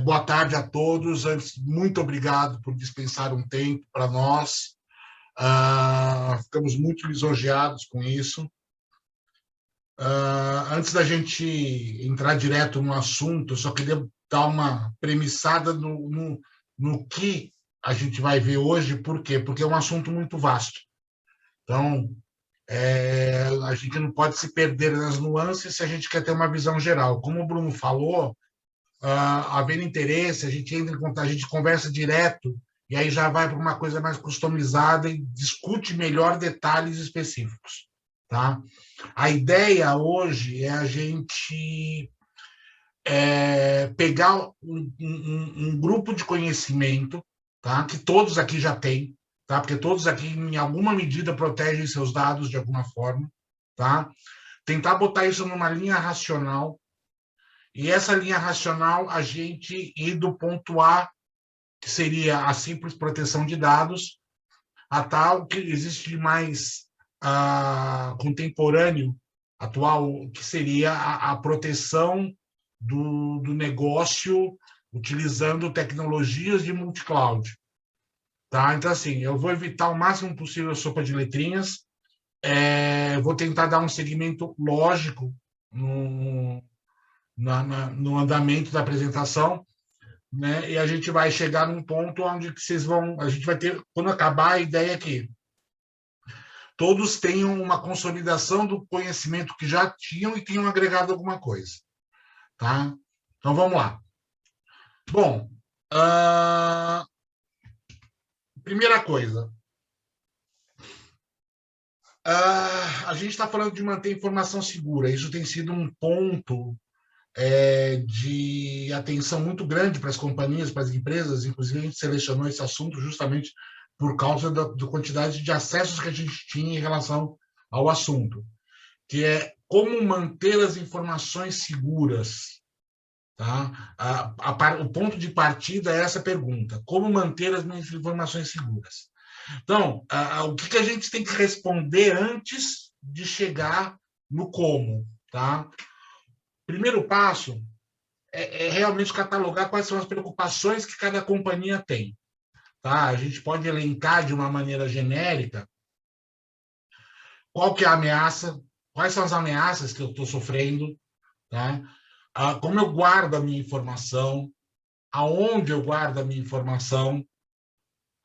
Boa tarde a todos. Muito obrigado por dispensar um tempo para nós. Ficamos muito lisonjeados com isso. Antes da gente entrar direto no assunto, eu só queria dar uma premissada no que a gente vai ver hoje. Por quê? Porque é um assunto muito vasto. Então, a gente não pode se perder nas nuances se a gente quer ter uma visão geral. Como o Bruno falou, havendo interesse, a gente entra em contato, a gente conversa direto e aí já vai para uma coisa mais customizada e discute melhor detalhes específicos, tá? A ideia hoje é a gente pegar um grupo de conhecimento, tá? Que todos aqui já têm, tá? Porque todos aqui, em alguma medida, protegem seus dados de alguma forma, tá? Tentar botar isso numa linha racional, e essa linha racional, a gente ir do ponto A, que seria a simples proteção de dados, a tal que existe de mais contemporâneo, atual, que seria a proteção do negócio utilizando tecnologias de multicloud. Tá? Então, assim, eu vou evitar o máximo possível a sopa de letrinhas, vou tentar dar um segmento lógico no andamento da apresentação, né? E a gente vai chegar num ponto onde vocês vão, a gente vai ter, quando acabar, a ideia que todos tenham uma consolidação do conhecimento que já tinham e tenham agregado alguma coisa, tá? Então vamos lá. Bom, primeira coisa, a gente está falando de manter informação segura. Isso tem sido um ponto de atenção muito grande para as companhias, para as empresas. Inclusive, a gente selecionou esse assunto justamente por causa da quantidade de acessos que a gente tinha em relação ao assunto, que é como manter as informações seguras. Tá? O ponto de partida é essa pergunta: como manter as minhas informações seguras? Então, o que a gente tem que responder antes de chegar no como? Tá? Primeiro passo é realmente catalogar quais são as preocupações que cada companhia tem. Tá? A gente pode elencar de uma maneira genérica qual que é a ameaça, quais são as ameaças que eu estou sofrendo, tá? Como eu guardo a minha informação, aonde eu guardo a minha informação,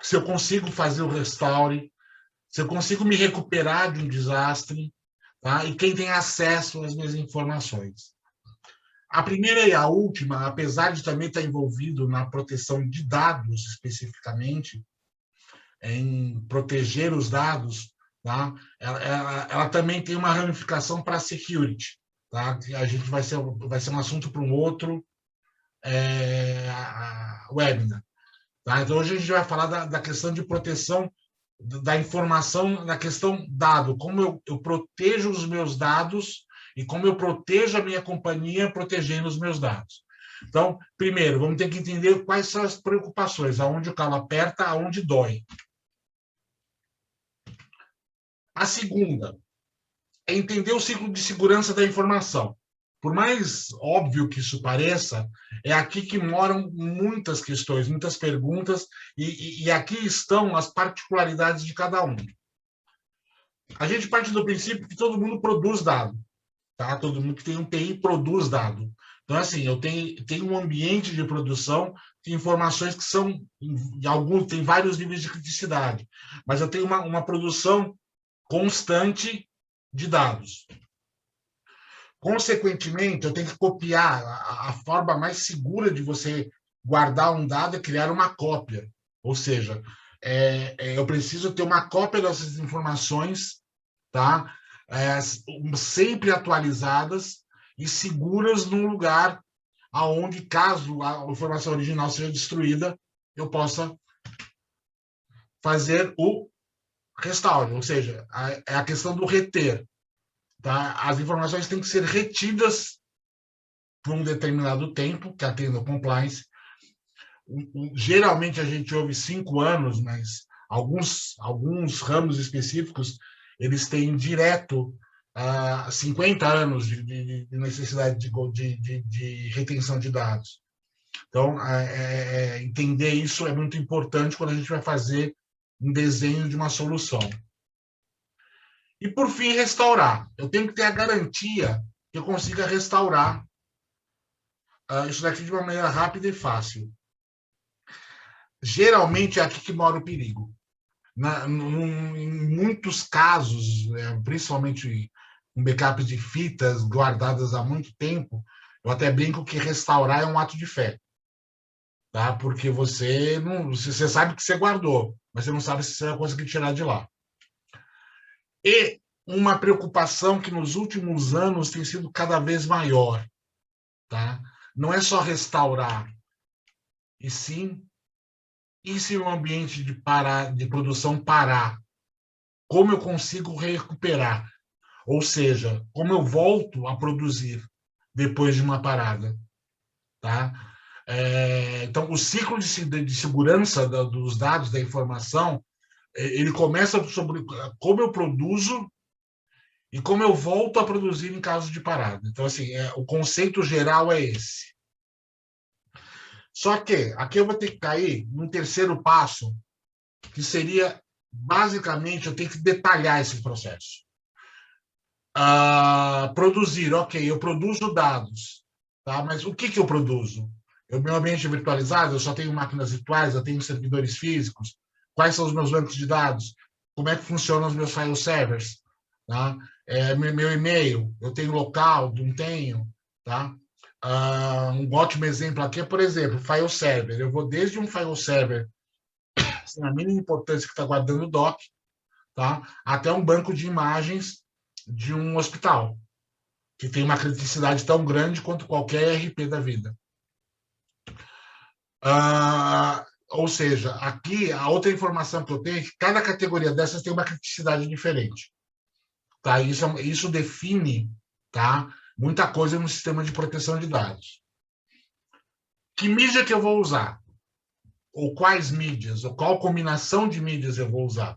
se eu consigo fazer o restaure, se eu consigo me recuperar de um desastre, tá? E quem tem acesso às minhas informações. A primeira e a última, apesar de também estar envolvido na proteção de dados especificamente, em proteger os dados, tá? Ela também tem uma ramificação para a security, tá? A gente vai ser um assunto para um outro webinar. Tá? Então, hoje a gente vai falar da questão de proteção da informação, na questão dado, como eu protejo os meus dados e como eu protejo a minha companhia protegendo os meus dados. Então, primeiro, vamos ter que entender quais são as preocupações, aonde o calo aperta, aonde dói. A segunda é entender o ciclo de segurança da informação. Por mais óbvio que isso pareça, é aqui que moram muitas questões, muitas perguntas, e aqui estão as particularidades de cada um. A gente parte do princípio que todo mundo produz dado, tá? Todo mundo que tem um TI produz dado. Então, assim, eu tenho um ambiente de produção de informações que são, tem vários níveis de criticidade, mas eu tenho uma produção constante de dados. Consequentemente, eu tenho que copiar. A forma mais segura de você guardar um dado é criar uma cópia. Ou seja, eu preciso ter uma cópia dessas informações, tá? Sempre atualizadas e seguras num lugar aonde, caso a informação original seja destruída, eu possa fazer o restaure. Ou seja, é a questão do reter. Tá? As informações têm que ser retidas por um determinado tempo, que atenda ao compliance. Geralmente a gente ouve 5 anos, mas alguns ramos específicos eles têm direto 50 anos de necessidade de retenção de dados. Então, entender isso é muito importante quando a gente vai fazer um desenho de uma solução. E, por fim, restaurar. Eu tenho que ter a garantia que eu consiga restaurar isso daqui de uma maneira rápida e fácil. Geralmente é aqui que mora o perigo. Em muitos casos, principalmente com backup de fitas guardadas há muito tempo, eu até brinco que restaurar é um ato de fé. Tá? Porque você sabe que você guardou, mas você não sabe se você vai conseguir tirar de lá. E uma preocupação que nos últimos anos tem sido cada vez maior, tá? Não é só restaurar, e sim, e se o ambiente de produção parar, como eu consigo recuperar? Ou seja, como eu volto a produzir depois de uma parada, tá? Então, o ciclo de segurança dos dados, da informação, ele começa sobre como eu produzo e como eu volto a produzir em caso de parada. Então, assim, o conceito geral é esse. Só que aqui eu vou ter que cair num terceiro passo, que seria, basicamente, eu tenho que detalhar esse processo. Produzir, ok, eu produzo dados, tá? Mas o que eu produzo? O meu ambiente virtualizado, eu só tenho máquinas virtuais, eu tenho servidores físicos, quais são os meus bancos de dados, como é que funcionam os meus file servers, tá? Meu e-mail, eu tenho local, não tenho, tá? Um ótimo exemplo aqui é, por exemplo, file server. Eu vou desde um file server sem a mínima importância que está guardando doc, tá? Até um banco de imagens de um hospital, que tem uma criticidade tão grande quanto qualquer ERP da vida. Ou seja, aqui, a outra informação que eu tenho é que cada categoria dessas tem uma criticidade diferente. Tá? Isso define, tá, muita coisa no sistema de proteção de dados. Que mídia que eu vou usar? Ou quais mídias? Ou qual combinação de mídias eu vou usar?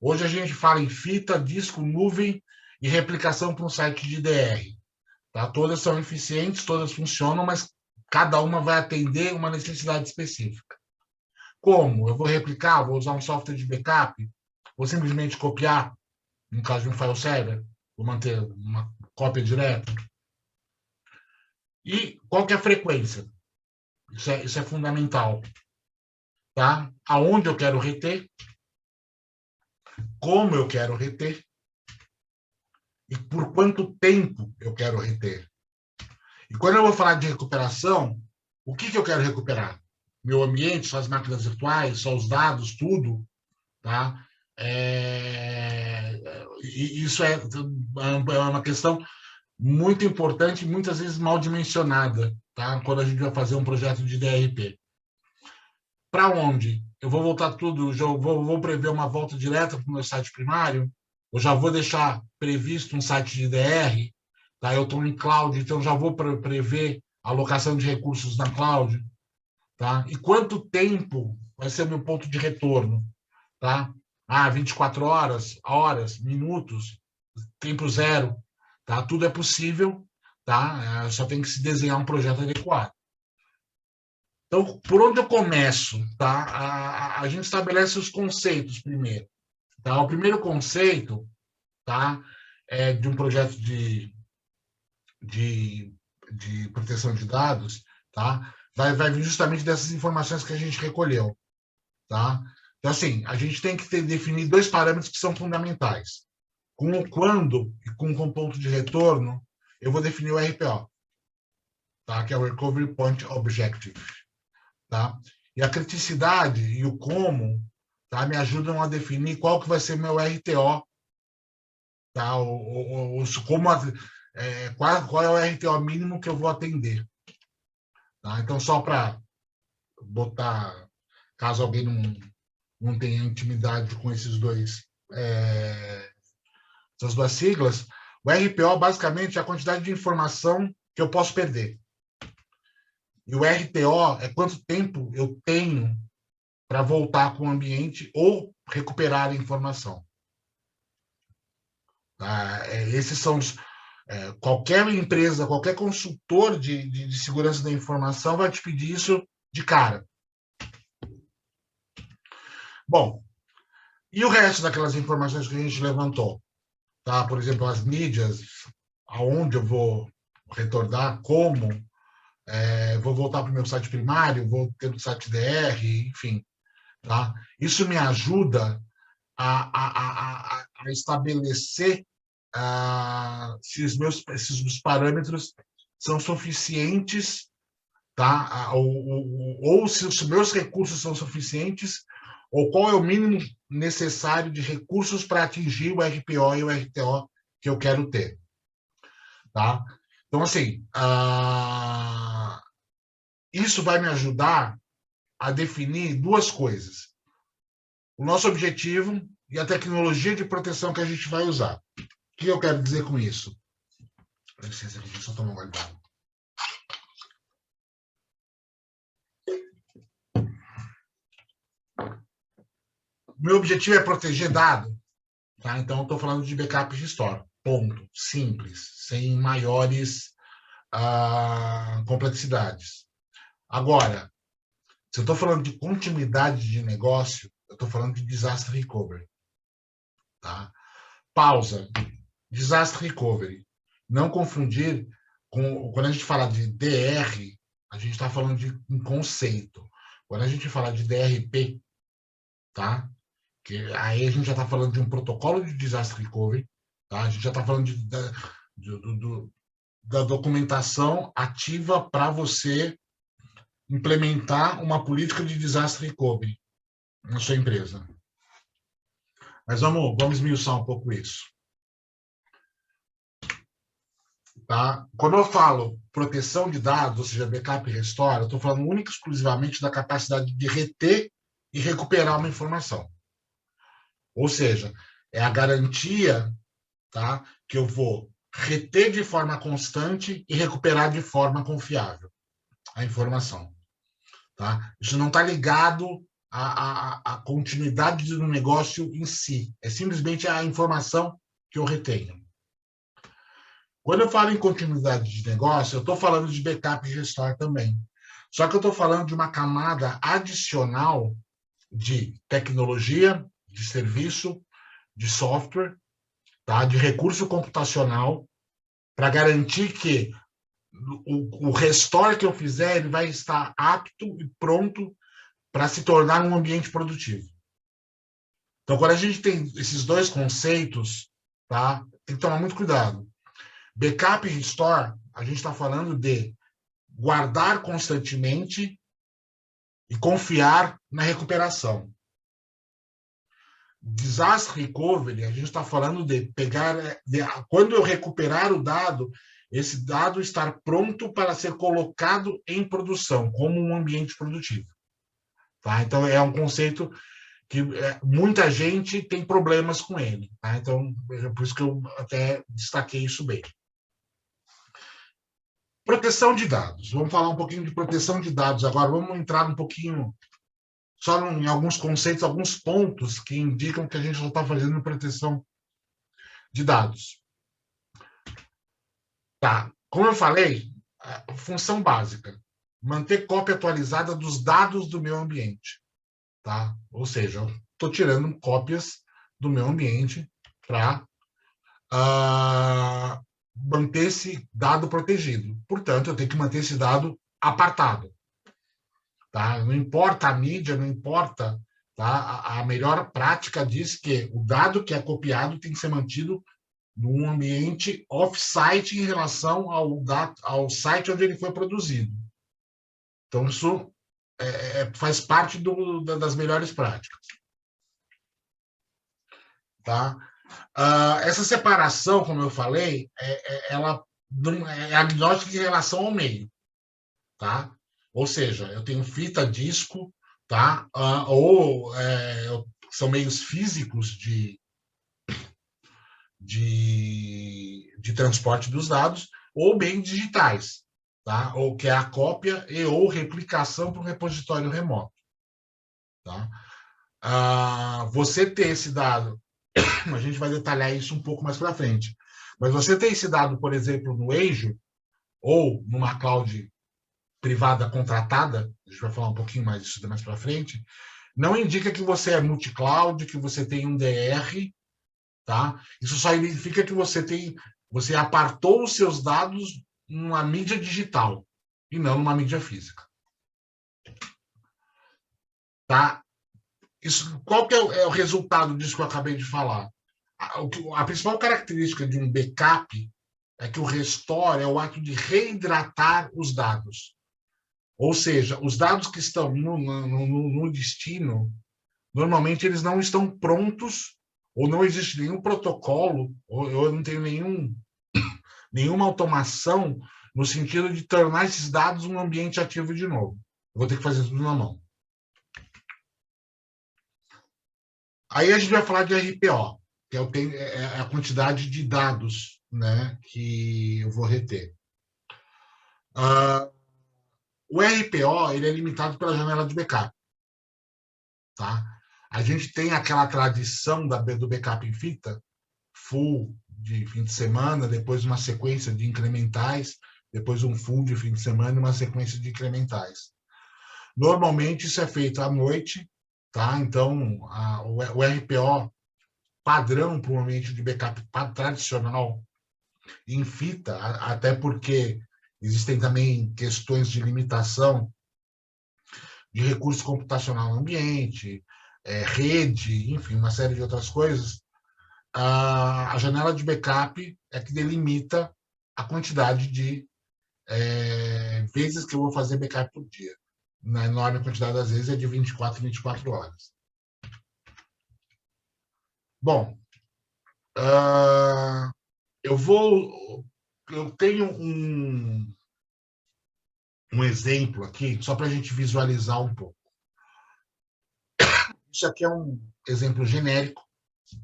Hoje a gente fala em fita, disco, nuvem e replicação para um site de DR. Tá? Todas são eficientes, todas funcionam, mas cada uma vai atender uma necessidade específica. Como? Eu vou replicar, vou usar um software de backup, vou simplesmente copiar, no caso de um file server, vou manter uma cópia direta. E qual que é a frequência? Isso é fundamental. Tá? Aonde eu quero reter, como eu quero reter e por quanto tempo eu quero reter. E quando eu vou falar de recuperação, o que eu quero recuperar? Meu ambiente, só as máquinas virtuais, só os dados, tudo, tá? Isso é uma questão muito importante e muitas vezes mal dimensionada, tá? Quando a gente vai fazer um projeto de DRP. Para onde? Eu vou voltar tudo, vou prever uma volta direta para o meu site primário, eu já vou deixar previsto um site de DR, tá? Eu estou em cloud, então já vou prever a alocação de recursos na cloud, tá? E quanto tempo vai ser o meu ponto de retorno, tá? 24 horas, minutos, tempo zero, tá? Tudo é possível, tá? Só tem que se desenhar um projeto adequado. Então, por onde eu começo? Tá? A gente estabelece os conceitos primeiro. Tá? O primeiro conceito, tá, é de um projeto de proteção de dados, tá, vai vir justamente dessas informações que a gente recolheu. Tá? Então, assim, a gente tem que definir dois parâmetros que são fundamentais. Com o quando e com o ponto de retorno, eu vou definir o RPO, tá? Que é o Recovery Point Objective. Tá? E a criticidade e o como, tá, me ajudam a definir qual que vai ser meu RTO, tá? Qual é o RTO mínimo que eu vou atender. Tá? Então, só para botar, caso alguém não tenha intimidade com essas duas siglas, o RPO basicamente é a quantidade de informação que eu posso perder. E o RTO é quanto tempo eu tenho para voltar com o ambiente ou recuperar a informação. Esses são Qualquer empresa, qualquer consultor de segurança da informação vai te pedir isso de cara. Bom, e o resto daquelas informações que a gente levantou? Tá? Por exemplo, as mídias, aonde eu vou retornar, como, vou voltar para o meu site primário, vou ter o site DR, enfim. Tá? Isso me ajuda a estabelecer se os parâmetros são suficientes, tá? Ou se os meus recursos são suficientes, ou qual é o mínimo necessário de recursos para atingir o RPO e o RTO que eu quero ter. Tá? Então, assim, isso vai me ajudar a definir duas coisas. O nosso objetivo e a tecnologia de proteção que a gente vai usar. O que eu quero dizer com isso? Dá licença aqui, deixa eu só tomar um gole d'água. Meu objetivo é proteger dado. Tá? Então, eu estou falando de backup e restore. Ponto. Simples. Sem maiores complexidades. Agora, se eu estou falando de continuidade de negócio, eu estou falando de disaster recovery. Tá? Pausa. Disaster recovery. Não confundir com... Quando a gente fala de DR, a gente está falando de um conceito. Quando a gente fala de DRP, tá? Que aí a gente já está falando de um protocolo de disaster recovery, tá? A gente já está falando da documentação ativa para você implementar uma política de disaster recovery na sua empresa. Mas vamos esmiuçar um pouco isso. Tá? Quando eu falo proteção de dados, ou seja, backup e restore, eu estou falando única e exclusivamente da capacidade de reter e recuperar uma informação. Ou seja, é a garantia, tá, que eu vou reter de forma constante e recuperar de forma confiável a informação. Tá? Isso não está ligado à continuidade do negócio em si. É simplesmente a informação que eu retenho. Quando eu falo em continuidade de negócio, eu estou falando de backup e restore também. Só que eu estou falando de uma camada adicional de tecnologia, de serviço, de software, tá? De recurso computacional, para garantir que o restore que eu fizer ele vai estar apto e pronto para se tornar um ambiente produtivo. Então, quando a gente tem esses dois conceitos, tá? Tem que tomar muito cuidado. Backup e restore, a gente está falando de guardar constantemente e confiar na recuperação. Disaster recovery, a gente está falando de pegar, quando eu recuperar o dado, esse dado estar pronto para ser colocado em produção, como um ambiente produtivo. Tá? Então, é um conceito que muita gente tem problemas com ele. Tá? Então, é por isso que eu até destaquei isso bem. Proteção de dados. Vamos falar um pouquinho de proteção de dados agora. Vamos entrar um pouquinho só em alguns conceitos, alguns pontos que indicam que a gente já está fazendo proteção de dados. Tá. Como eu falei, função básica, manter cópia atualizada dos dados do meu ambiente. Tá? Ou seja, eu estou tirando cópias do meu ambiente para manter esse dado protegido. Portanto, eu tenho que manter esse dado apartado. Tá? Não importa a mídia, não importa. Tá? A melhor prática diz que o dado que é copiado tem que ser mantido num ambiente off-site em relação ao site onde ele foi produzido. Então, isso faz parte das melhores práticas. Tá? Essa separação, como eu falei, ela é agnóstica em relação ao meio. Tá? Ou seja, eu tenho fita disco, tá? Ou são meios físicos de transporte dos dados, ou meios digitais, tá? Ou que é a cópia e ou replicação para um repositório remoto. Tá? Você ter esse dado, a gente vai detalhar isso um pouco mais para frente, Mas você ter esse dado, por exemplo, no Azure ou numa cloud privada contratada, a gente vai falar um pouquinho mais disso mais para frente, não indica que você é multi-cloud, que você tem um DR, tá? Isso só significa que você apartou os seus dados numa mídia digital e não numa mídia física. Tá? Isso, qual que é o resultado disso que eu acabei de falar? A principal característica de um backup é que o restore é o ato de reidratar os dados. Ou seja, os dados que estão no destino, normalmente eles não estão prontos, ou não existe nenhum protocolo, ou eu não tenho nenhuma automação no sentido de tornar esses dados um ambiente ativo de novo. Eu vou ter que fazer tudo na mão. Aí a gente vai falar de RPO, que é a quantidade de dados, né, que eu vou reter. O RPO ele é limitado pela janela de backup. Tá? A gente tem aquela tradição do backup em fita, full de fim de semana, depois uma sequência de incrementais, depois um full de fim de semana e uma sequência de incrementais. Normalmente isso é feito à noite, tá? Então o RPO padrão para um ambiente de backup tradicional em fita, até porque existem também questões de limitação de recurso computacional no ambiente, rede, enfim, uma série de outras coisas. A janela de backup é que delimita a quantidade de vezes que eu vou fazer backup por dia. Na enorme quantidade das vezes é de 24 em 24 horas. Bom, eu tenho um exemplo aqui, só para a gente visualizar um pouco. Isso aqui é um exemplo genérico,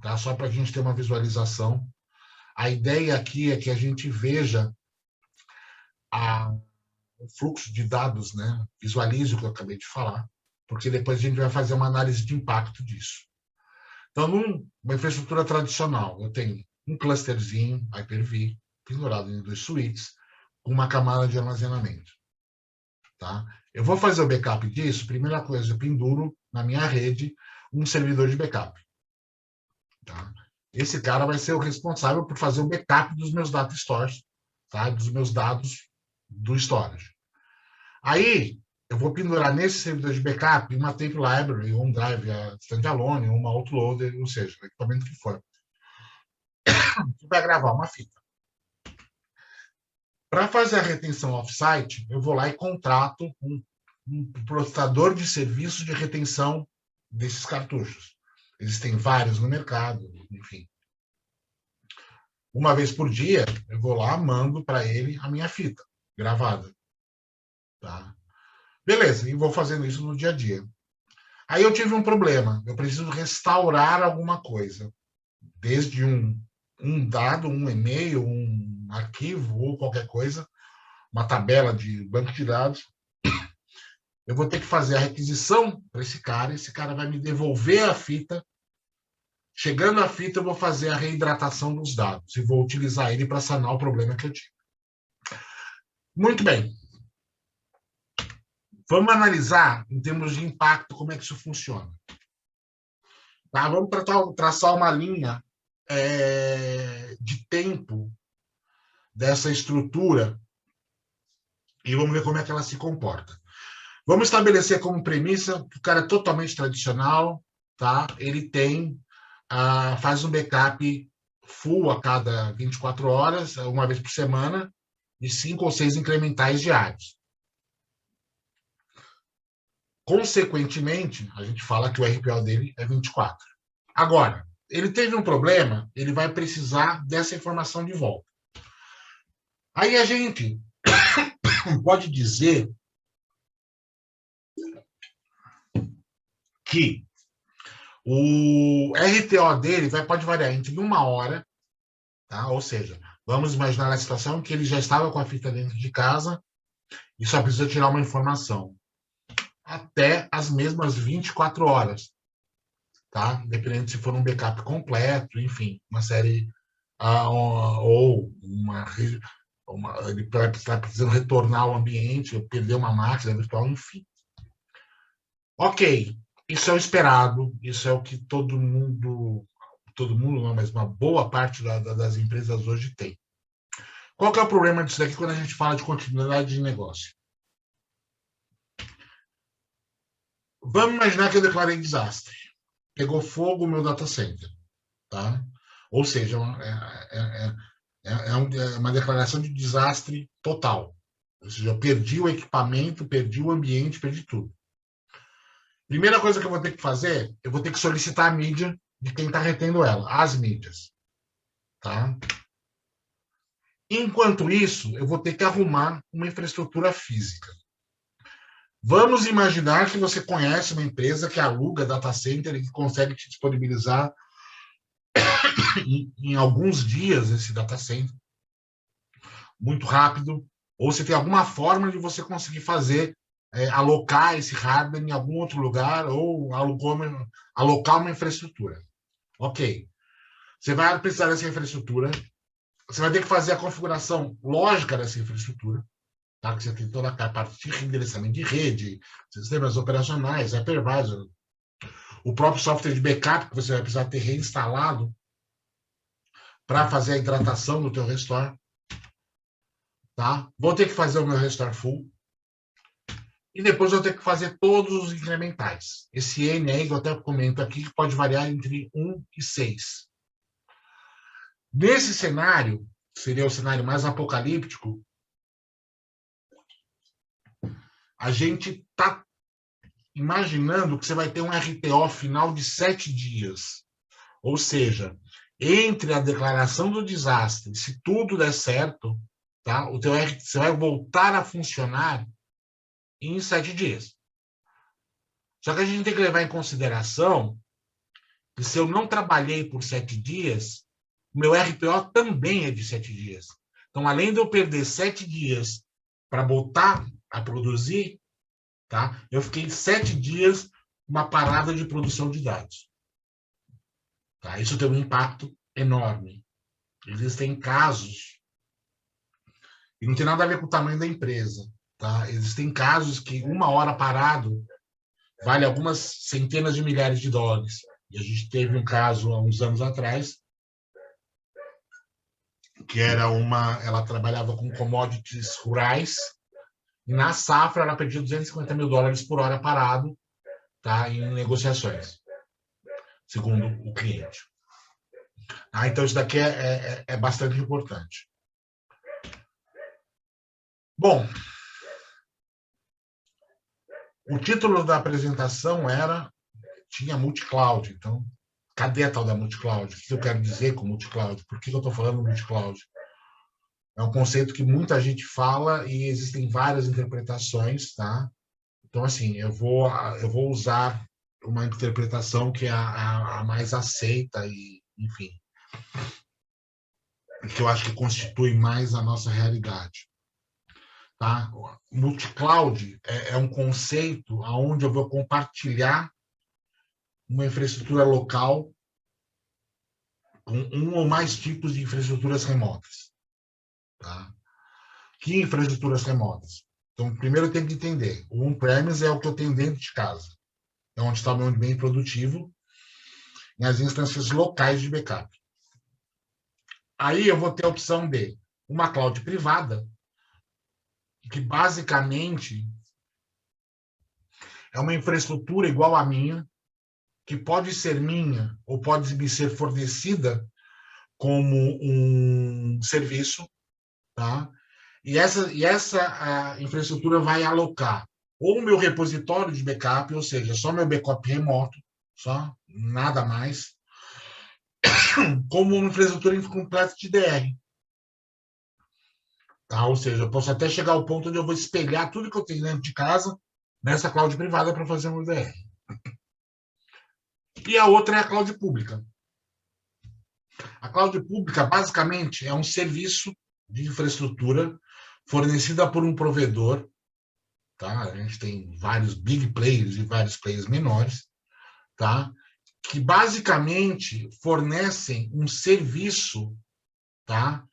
tá? Só para a gente ter uma visualização. A ideia aqui é que a gente veja o fluxo de dados, né? Visualize o que eu acabei de falar, porque depois a gente vai fazer uma análise de impacto disso. Então, numa infraestrutura tradicional, eu tenho um clusterzinho Hyper-V pendurado em 2 suítes, com uma camada de armazenamento. Tá? Eu vou fazer o backup disso, primeira coisa, eu penduro na minha rede um servidor de backup. Tá? Esse cara vai ser o responsável por fazer o backup dos meus data stores, tá? Dos meus dados do storage. Aí, eu vou pendurar nesse servidor de backup uma tape library, um drive standalone, uma autoloader, ou seja, o equipamento que for, que vai gravar uma fita. Para fazer a retenção off-site, eu vou lá e contrato um prestador de serviço de retenção desses cartuchos. Existem vários no mercado, enfim. Uma vez por dia, eu vou lá, mando para ele a minha fita gravada. Tá? Beleza, e vou fazendo isso no dia a dia. Aí eu tive um problema, eu preciso restaurar alguma coisa, desde um dado, um e-mail, um arquivo ou qualquer coisa, uma tabela de banco de dados. Eu vou ter que fazer a requisição para esse cara vai me devolver a fita. Chegando a fita, eu vou fazer a reidratação dos dados e vou utilizar ele para sanar o problema que eu tive. Muito bem. Vamos analisar, em termos de impacto, como é que isso funciona. Tá? Vamos traçar uma linha de tempo dessa estrutura e vamos ver como é que ela se comporta. Vamos estabelecer como premissa que o cara é totalmente tradicional, tá? Ele faz um backup full a cada 24 horas, uma vez por semana, e 5 ou 6 incrementais diários. Consequentemente, a gente fala que o RPO dele é 24. Agora, ele teve um problema, ele vai precisar dessa informação de volta. Aí a gente pode dizer que o RTO dele pode variar entre 1 hora, tá? Ou seja, vamos imaginar a situação que ele já estava com a fita dentro de casa e só precisa tirar uma informação, até as mesmas 24 horas, tá? Dependendo se for um backup completo, enfim, uma série ou ele está precisando retornar ao ambiente, perder uma máquina virtual, enfim. Ok, isso é o esperado, isso é o que todo mundo não, mas uma boa parte das empresas hoje tem. Qual que é o problema disso daqui quando a gente fala de continuidade de negócio? Vamos imaginar que eu declarei desastre. Pegou fogo o meu data center. Tá? Ou seja, é uma declaração de desastre total. Ou seja, eu perdi o equipamento, perdi o ambiente, perdi tudo. Primeira coisa que eu vou ter que fazer, eu vou ter que solicitar a mídia de quem está retendo ela, as mídias. Tá? Enquanto isso, eu vou ter que arrumar uma infraestrutura física. Vamos imaginar que você conhece uma empresa que aluga data center e que consegue te disponibilizar em alguns dias esse data center, muito rápido, ou se tem alguma forma de você conseguir fazer, alocar esse hardware em algum outro lugar ou alocar uma infraestrutura. Ok. Você vai precisar dessa infraestrutura, você vai ter que fazer a configuração lógica dessa infraestrutura, tá? Que você tem toda a parte de endereçamento de rede, sistemas operacionais, hypervisor, o próprio software de backup que você vai precisar ter reinstalado para fazer a hidratação do teu restore. Tá? Vou ter que fazer o meu restore full. E depois vou ter que fazer todos os incrementais. Esse N aí, que eu até comento aqui, que pode variar entre 1 e 6. Nesse cenário, que seria o cenário mais apocalíptico, a gente está imaginando que você vai ter um RTO final de 7 dias. Ou seja, entre a declaração do desastre, se tudo der certo, tá? O teu você vai voltar a funcionar em 7 dias. Só que a gente tem que levar em consideração que se eu não trabalhei por 7 dias, o meu RPO também é de 7 dias. Então, além de eu perder 7 dias para voltar a produzir, tá? Eu fiquei 7 dias uma parada de produção de dados. Tá? Isso tem um impacto enorme. Existem casos, e não tem nada a ver com o tamanho da empresa, tá? Existem casos que 1 hora parado vale algumas centenas de milhares de dólares. E a gente teve um caso há uns anos atrás, que ela trabalhava com commodities rurais, e na safra ela perdia $250 mil por hora parado, tá, em negociações, segundo o cliente. Então isso daqui é bastante importante. Bom, o título da apresentação tinha multi-cloud, então cadê a tal da multi-cloud? O que eu quero dizer com multi-cloud? Por que eu estou falando multi-cloud? É um conceito que muita gente fala e existem várias interpretações, tá? Então, assim, eu vou usar uma interpretação que é a mais aceita e, enfim, que eu acho que constitui mais a nossa realidade. Tá? Multi-cloud é um conceito onde eu vou compartilhar uma infraestrutura local com um ou mais tipos de infraestruturas remotas. Tá? Que infraestruturas remotas? Então, primeiro eu tenho que entender. O on-premise é o que eu tenho dentro de casa. É onde está o meu bem produtivo, e as instâncias locais de backup. Aí eu vou ter a opção de uma cloud privada, que basicamente é uma infraestrutura igual à minha, que pode ser minha ou pode me ser fornecida como um serviço, tá? E essa infraestrutura vai alocar ou o meu repositório de backup, ou seja, só meu backup remoto, só, nada mais, como uma infraestrutura completa de DR. Tá? Ou seja, eu posso até chegar ao ponto onde eu vou espelhar tudo que eu tenho dentro de casa nessa cloud privada para fazer um DR. E a outra é a cloud pública. A cloud pública, basicamente, é um serviço de infraestrutura fornecida por um provedor. Tá? A gente tem vários big players e vários players menores, tá? Que basicamente fornecem um serviço tá?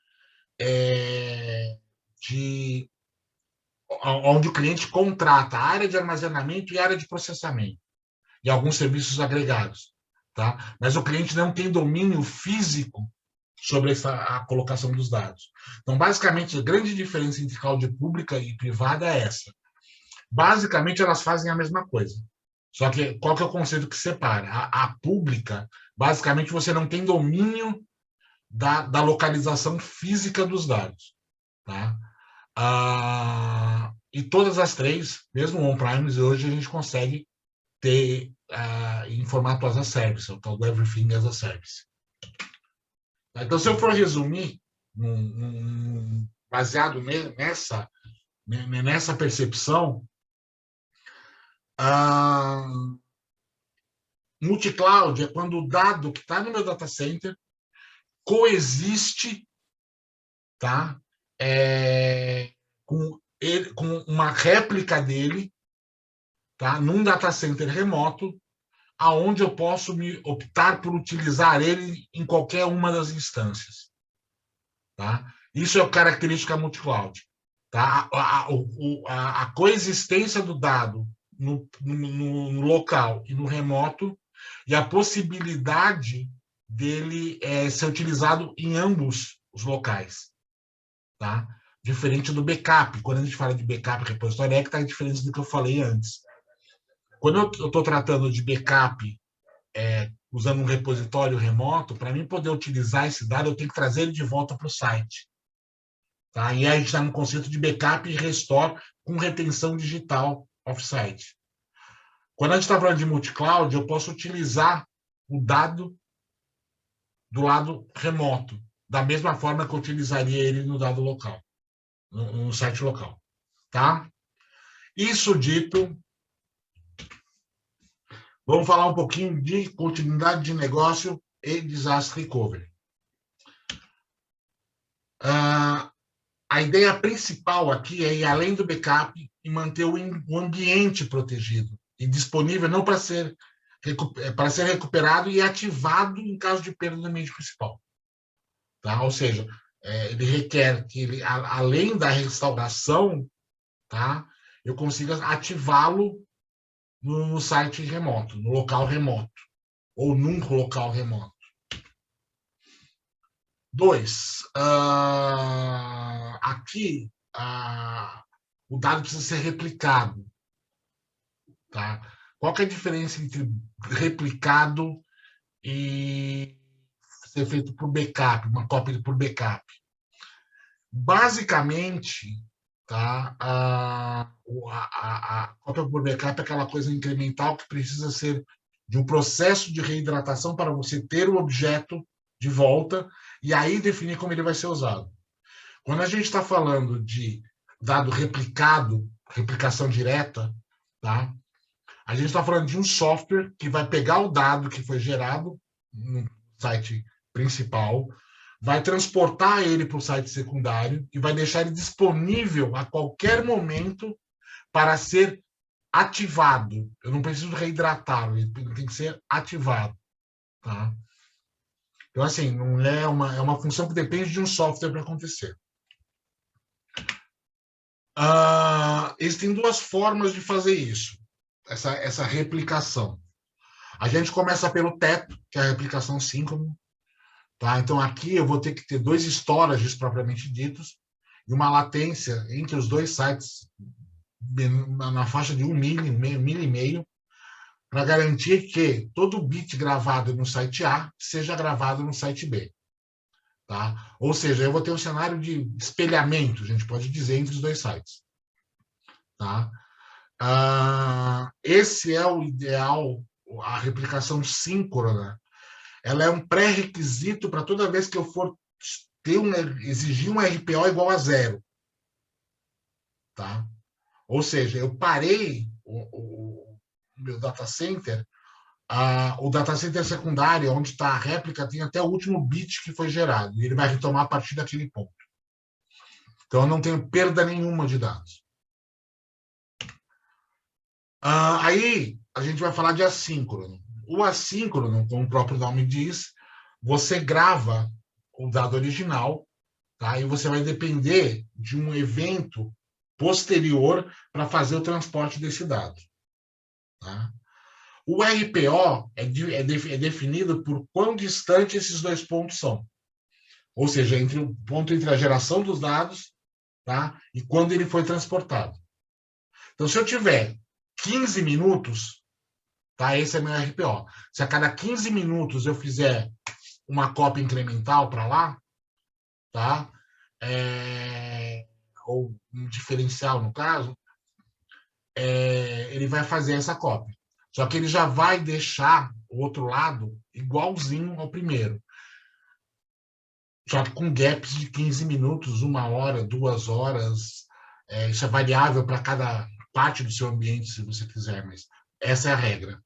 Onde o cliente contrata a área de armazenamento e a área de processamento, e alguns serviços agregados. Tá? Mas o cliente não tem domínio físico sobre a colocação dos dados. Então, basicamente, a grande diferença entre cloud pública e privada é essa. Basicamente, elas fazem a mesma coisa. Só que qual que é o conceito que separa? A pública, basicamente, você não tem domínio da localização física dos dados. Tá? E todas as três, mesmo on-premise, hoje a gente consegue ter em formato as a service, o tal do Everything as a Service. Então, se eu for resumir, baseado nessa percepção, multi-cloud é quando o dado que está no meu data center coexiste, tá? Com uma réplica dele, tá? Num data center remoto, aonde eu posso me optar por utilizar ele em qualquer uma das instâncias. Tá? Isso é a característica multi-cloud. Tá? A coexistência do dado no local e no remoto e a possibilidade dele ser utilizado em ambos os locais. Tá? Diferente do backup. Quando a gente fala de backup repositório, é que está a diferença do que eu falei antes. Quando eu estou tratando de backup usando um repositório remoto, para mim poder utilizar esse dado, eu tenho que trazer ele de volta para o site. Tá? E aí a gente está no conceito de backup e restore com retenção digital off-site. Quando a gente está falando de multi-cloud, eu posso utilizar o dado do lado remoto, da mesma forma que eu utilizaria ele no dado local, no site local. Tá? Isso dito, vamos falar um pouquinho de continuidade de negócio e disaster recovery. A ideia principal aqui é ir além do backup e manter o ambiente protegido e disponível não para ser recuperado e ativado em caso de perda do ambiente principal. Tá? Ou seja, ele requer que, ele, além da restauração, tá, eu consiga ativá-lo no site remoto, no local remoto, ou num local remoto. 2. Aqui, o dado precisa ser replicado. Tá? Qual que é a diferença entre replicado e ser feito por backup, uma cópia por backup? Basicamente, tá? A cópia por backup é aquela coisa incremental que precisa ser de um processo de reidratação para você ter o objeto de volta e aí definir como ele vai ser usado. Quando a gente está falando de dado replicado, replicação direta, tá? A gente está falando de um software que vai pegar o dado que foi gerado no site principal, vai transportar ele para o site secundário e vai deixar ele disponível a qualquer momento para ser ativado. Eu não preciso reidratá-lo, ele tem que ser ativado. Tá? Então, assim, não é uma função que depende de um software para acontecer. Existem duas formas de fazer isso, essa replicação. A gente começa pelo teto, que é a replicação síncrona. Tá? Então, aqui eu vou ter que ter 2 storages propriamente ditos e uma latência entre os 2 sites na faixa de 1 milli, para garantir que todo bit gravado no site A seja gravado no site B. Tá? Ou seja, eu vou ter um cenário de espelhamento, a gente pode dizer, entre os 2 sites. Tá? Esse é o ideal, a replicação síncrona. Ela é um pré-requisito para toda vez que eu for exigir um RPO igual a 0. Tá? Ou seja, eu parei o meu data center, o data center secundário, onde está a réplica, tem até o último bit que foi gerado, e ele vai retomar a partir daquele ponto. Então, eu não tenho perda nenhuma de dados. Aí, a gente vai falar de assíncrono. O assíncrono, como o próprio nome diz, você grava o dado original, tá? E você vai depender de um evento posterior para fazer o transporte desse dado. Tá? O RPO é definido por quão distante esses dois pontos são. Ou seja, entre o ponto entre a geração dos dados, tá? E quando ele foi transportado. Então, se eu tiver 15 minutos, tá? Esse é meu RPO. Se a cada 15 minutos eu fizer uma cópia incremental para lá, tá? Ou um diferencial, no caso, ele vai fazer essa cópia. Só que ele já vai deixar o outro lado igualzinho ao primeiro. Só que com gaps de 15 minutos, 1 hora, 2 horas. Isso é variável para cada parte do seu ambiente, se você quiser, mas essa é a regra.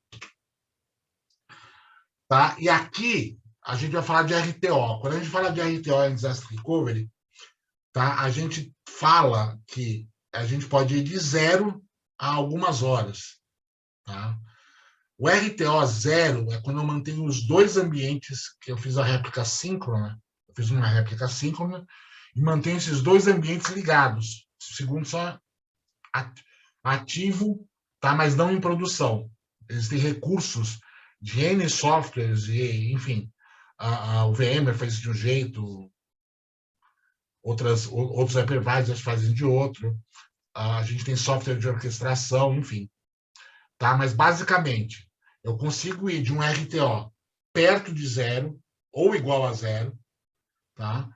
Tá? E aqui a gente vai falar de RTO. Quando a gente fala de RTO em Disaster Recovery, tá? A gente fala que a gente pode ir de 0 a algumas horas. Tá? O RTO 0 é quando eu mantenho os dois ambientes, que eu fiz a réplica síncrona, eu fiz uma réplica síncrona, e mantenho esses dois ambientes ligados. O segundo só ativo, tá? Mas não em produção. Existem recursos de N softwares, e, enfim, o VMware faz de um jeito, outros hypervisors fazem de outro, a gente tem software de orquestração, enfim. Tá? Mas, basicamente, eu consigo ir de um RTO perto de 0 ou igual a 0, tá?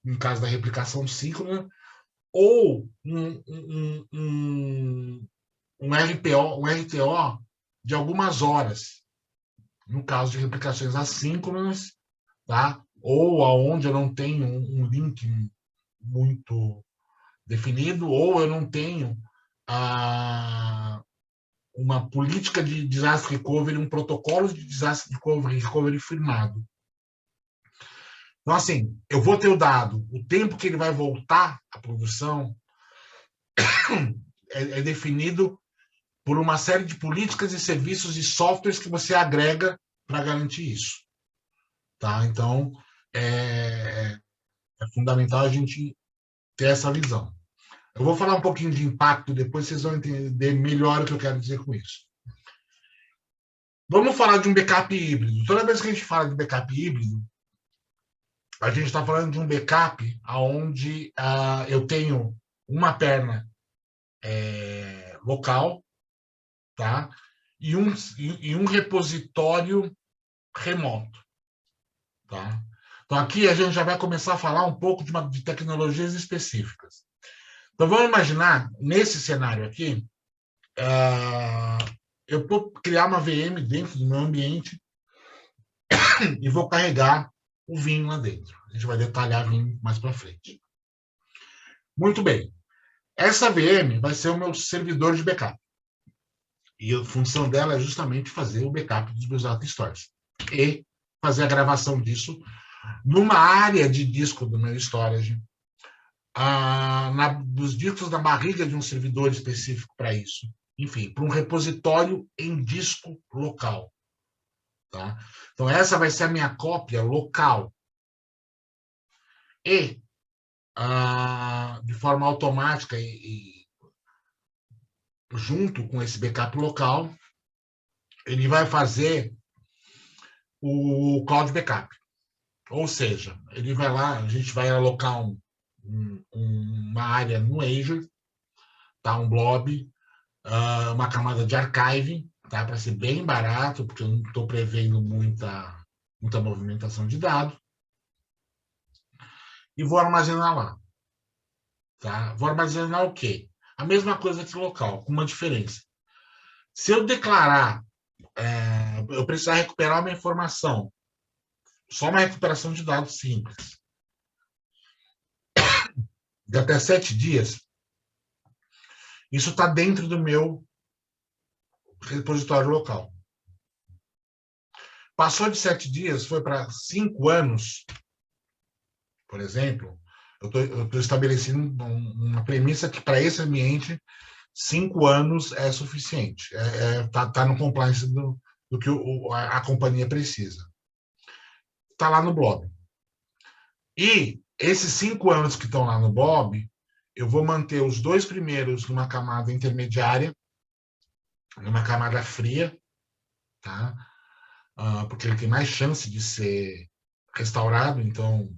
Em caso da replicação síncrona, ou um RTO de algumas horas, no caso de replicações assíncronas, tá? Ou aonde eu não tenho um link muito definido, ou eu não tenho uma política de disaster recovery, um protocolo de disaster recovery firmado. Então, assim, eu vou ter o dado, o tempo que ele vai voltar à produção é definido por uma série de políticas e serviços e softwares que você agrega para garantir isso. Tá? Então, é fundamental a gente ter essa visão. Eu vou falar um pouquinho de impacto, depois vocês vão entender melhor o que eu quero dizer com isso. Vamos falar de um backup híbrido. Toda vez que a gente fala de backup híbrido, a gente está falando de um backup onde eu tenho uma perna local, tá? E um repositório remoto. Tá? Então, aqui a gente já vai começar a falar um pouco de tecnologias específicas. Então, vamos imaginar, nesse cenário aqui, eu vou criar uma VM dentro do meu ambiente e vou carregar o vinho lá dentro. A gente vai detalhar vinho mais para frente. Muito bem. Essa VM vai ser o meu servidor de backup. E a função dela é justamente fazer o backup dos meus data stores. E fazer a gravação disso numa área de disco do meu storage, dos discos da barriga de um servidor específico para isso. Enfim, para um repositório em disco local. Tá? Então, essa vai ser a minha cópia local. E, de forma automática e junto com esse backup local, ele vai fazer o cloud backup. Ou seja, ele vai lá, a gente vai alocar uma área no Azure, tá? Um blob, uma camada de archive, tá? Para ser bem barato, porque eu não estou prevendo muita movimentação de dados. E vou armazenar lá. Tá? Vou armazenar o quê? A mesma coisa que local, com uma diferença. Se eu declarar, eu precisar recuperar uma informação, só uma recuperação de dados simples, de até 7 dias, isso está dentro do meu repositório local. Passou de 7 dias, foi para 5 anos, por exemplo, eu estou estabelecendo uma premissa que para esse ambiente 5 anos é suficiente. Tá no compliance do que a companhia precisa. Está lá no blob. E esses 5 anos que estão lá no Bob, eu vou manter os 2 primeiros numa camada intermediária, numa camada fria, tá? Porque ele tem mais chance de ser restaurado, então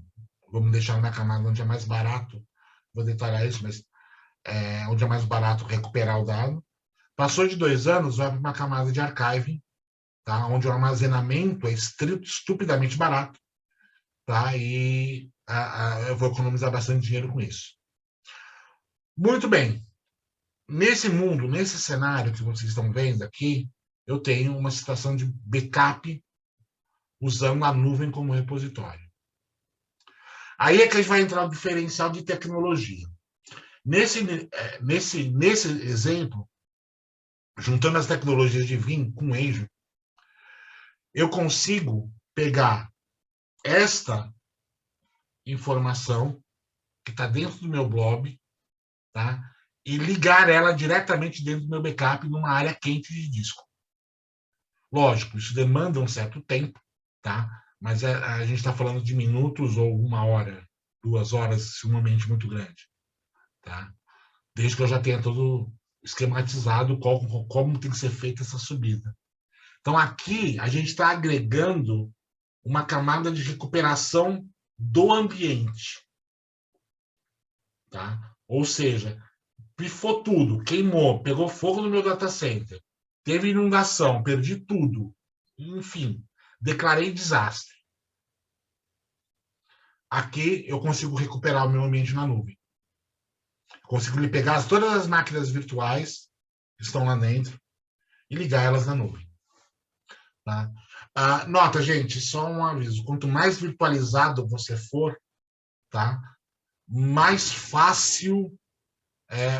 vamos deixar na camada onde é mais barato, vou detalhar isso, mas onde é mais barato recuperar o dado. Passou de 2 anos, vai para uma camada de archiving, tá? Onde o armazenamento é estupidamente barato, tá? E eu vou economizar bastante dinheiro com isso. Muito bem. Nesse mundo, nesse cenário que vocês estão vendo aqui, eu tenho uma situação de backup usando a nuvem como repositório. Aí é que a gente vai entrar no diferencial de tecnologia. Nesse exemplo, juntando as tecnologias de Vim com Azure, eu consigo pegar esta informação que está dentro do meu blob, tá? E ligar ela diretamente dentro do meu backup numa área quente de disco. Lógico, isso demanda um certo tempo, tá? Mas a gente está falando de minutos ou 1 hora, 2 horas, se uma mente muito grande, tá? Desde que eu já tenha todo esquematizado como tem que ser feita essa subida. Então, aqui, a gente está agregando uma camada de recuperação do ambiente. Tá? Ou seja, pifou tudo, queimou, pegou fogo no meu data center, teve inundação, perdi tudo. Enfim, declarei desastre. Aqui eu consigo recuperar o meu ambiente na nuvem. Consigo lhe pegar todas as máquinas virtuais que estão lá dentro e ligar elas na nuvem. Tá? Nota, gente, só um aviso. Quanto mais virtualizado você for, tá? Mais fácil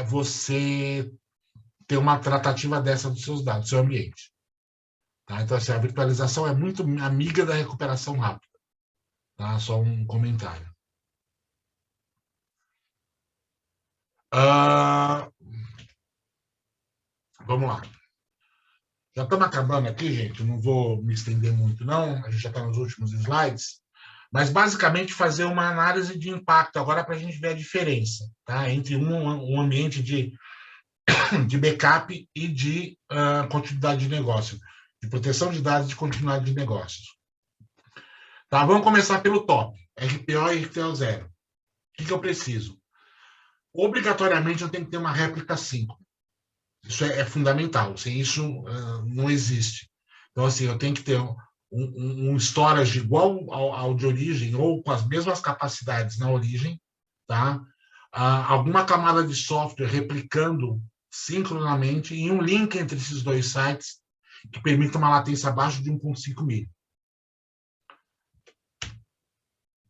você ter uma tratativa dessa dos seus dados, do seu ambiente. Tá? Então, assim, a virtualização é muito amiga da recuperação rápida. Tá? Só um comentário. Vamos lá. Já estamos acabando aqui, gente. Não vou me estender muito, não. A gente já está nos últimos slides. Mas, basicamente, fazer uma análise de impacto agora para a gente ver a diferença, tá? Entre um ambiente de backup e de continuidade de negócio, de proteção de dados e de continuidade de negócios. Tá? Vamos começar pelo top, RPO e RPO 0. O que eu preciso? Obrigatoriamente eu tenho que ter uma réplica 5. Isso é fundamental. Sem isso, não existe. Então, assim, eu tenho que ter um storage igual ao de origem ou com as mesmas capacidades na origem, tá? Alguma camada de software replicando sincronamente e um link entre esses 2 sites que permita uma latência abaixo de 1.5 milho.